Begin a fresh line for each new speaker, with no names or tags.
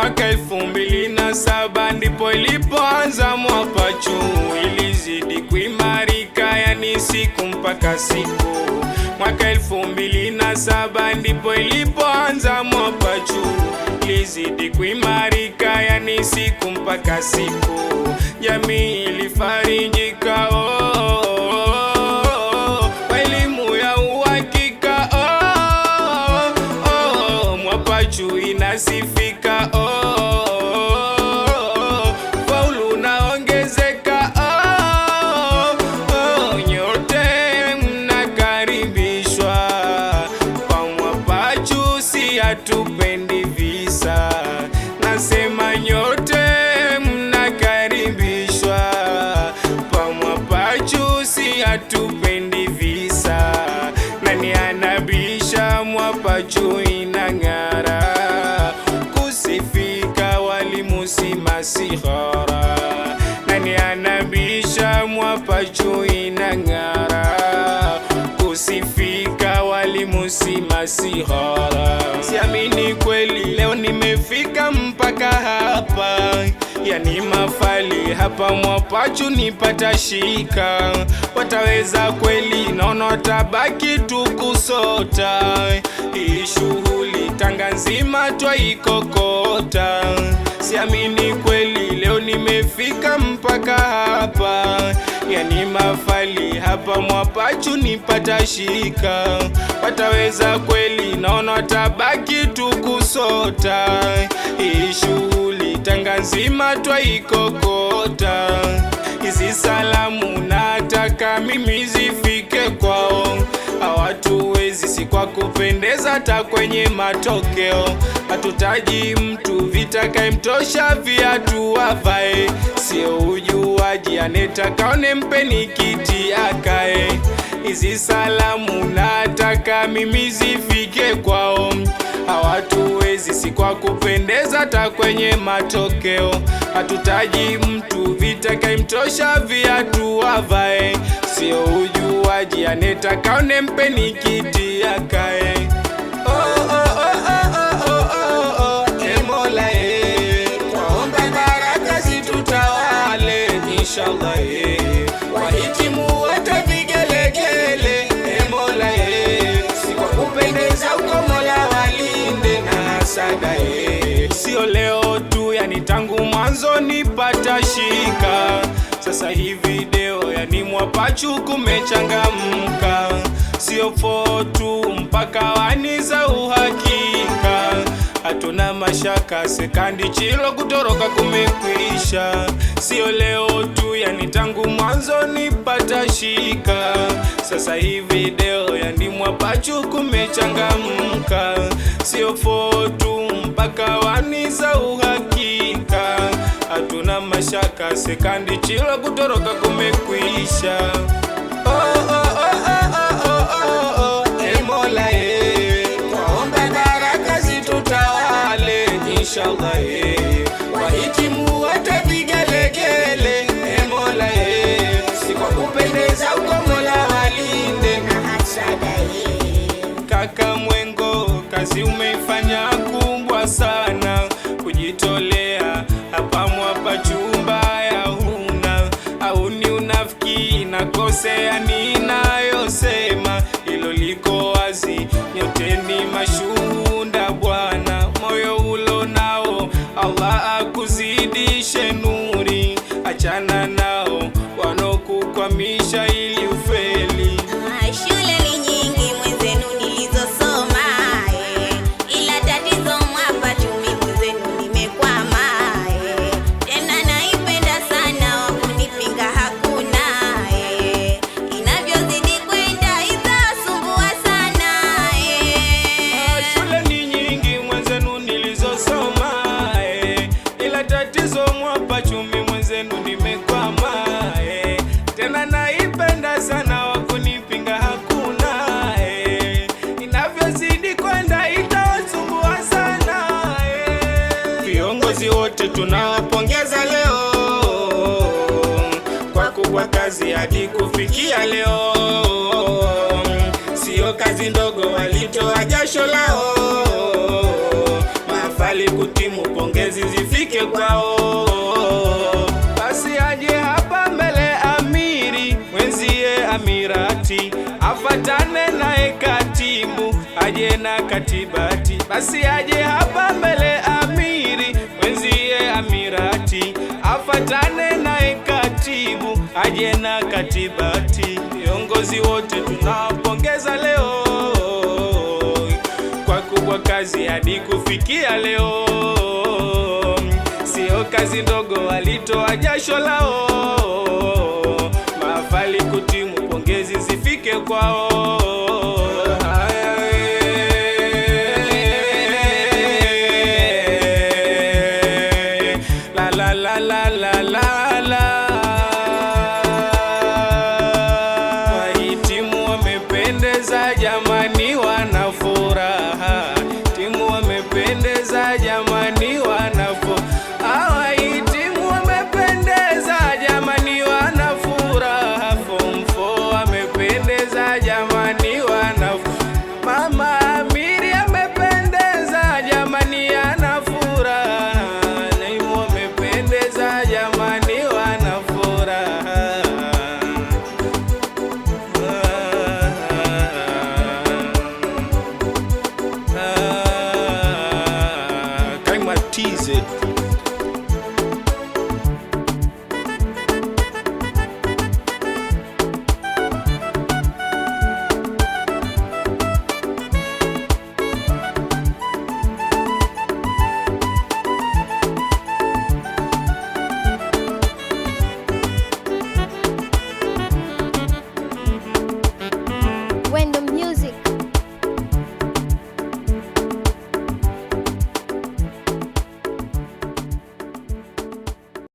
Mwaka 2007 ndipo ilipoanza Mwapachu, ilizidi kuimarika, yani siku mpaka siku. Mwaka 2007 ndipo ilipoanza Mwapachu, ilizidi kuimarika, yani siku mpaka siku. Jamii ilifarijika kwa elimu ya uhakika Mwapachu inasifika faulu unaongezeka nyote mnakaribishwa kwa Mwapachu, si hatupendi visa. Nasema nyote mnakaribishwa kwa Mwapachu, si hatupendi visa. Nani anabisha? Mwapachu inang'ara, kusifika walimu si masihara. Nani anabisha? Mwapachu inang'ara, kusifika walimu si masihara. Siamini kweli leo nimefika mpaka hapa, yani mafali hapa Mwapachu nipata shika. Wataweza kweli? Naona watabaki tu kusota. Hii shughuli Tanga nzima twaikokota. Siamini kweli leo nimefika mpaka hapa, yani mafali hapa Mwapachu nipata shika. Wataweza kweli? Naona watabaki tu kusota. Hii shughuli Tanga nzima twaikokota. Hizi salamu nataka mimi zifike kwao, hawatuwezi si kwa kupendeza, hata kwenye matokeo. Hatutaji mtu vitakayemtosha viatu avae, sio ujuaji, anetaka mpeni kiti akae. Hizi salamu nataka mimi zifike kwao, hawatuwezi si kwa kupendeza, hata kwenye matokeo. Hatutaji mtu vitakayemtosha viatu avae, sio ujuaji, anetaka mpeni kiti akae. Mola twaomba baraka zitutawale inshallah, wahitimu wote vigelegele. Mola si kwa kupendeza uko, Mola walinde na hasada. Sio leo tu, yani tangu mwanzo nipata shika. Sasa hii video yani Mwapachu kumechangamka, sio fotu mpaka wani za uhakika. Hatuna mashaka sekandi chilo kutoroka kumekwisha. Sio leo tu, yani tangu mwanzo nipata shika. Sasa hii video yani Mwapachu kumechangamka, sio fotu mpaka wani za uhakika. Hatuna mashaka sekandi chilo kutoroka kumekwisha. Mola twaomba baraka zitutawale inshallah, wahitimu wote vigelegele. Mola si kwa kupendeza uko, Mola walinde na hasada. Kaka Mwengo, kazi umeifanya kubwa sana, kujitolea hapa Mwapachu mbaya huna. Au ni unafiki nakosea ninayosema? Hilo liko wazi, nyote ni mashuhuda bwana. Moyo ulo nao Allah akuzidishe nuri, achana nao wanokukwamisha ili ufeli.
Shule ni nyingi mwenzenu nilizosoma, ila tatizo Mwapachu mimi mwenzenu nimekwama. Tena naipenda sana, wakunipinga hakuna. Inavyozidi kwenda itasumbua sana.
Shule ni nyingi mwenzenu nilizosoma, ila tatizo Mwapachu mimi mwenzenu nimekwama. Tena naipenda sana, wakunipinga hakuna. Inavyozidi kwenda itasumbua sana. Viongozi wote tunawapongeza leo kwa kubwa kazi hadi kufikia leo. Sio kazi ndogo, walitoa jasho lao. Mahafali kutimu, pongezi aje na katibati, basi aje hapa mbele amiri wenzie amirati, afatane naye katibu aje na katibati. Viongozi wote tunawapongeza leo kwa kubwa kazi hadi kufikia leo. Sio kazi ndogo, walitoa jasho lao, mahafali kutimu, pongezi zifike kwao. La la la la la la la. Wahitimu wamependeza jamani, wana furaha. Timu wamependeza jamani, wana furaha. Wahitimu wamependeza jamani, wana furaha. Form 4 wamependeza jamani, wana furaha. Mama Amiri amependeza jamani, ana furaha. Naimu wamependeza jamani, wana furaha. Kaima TZ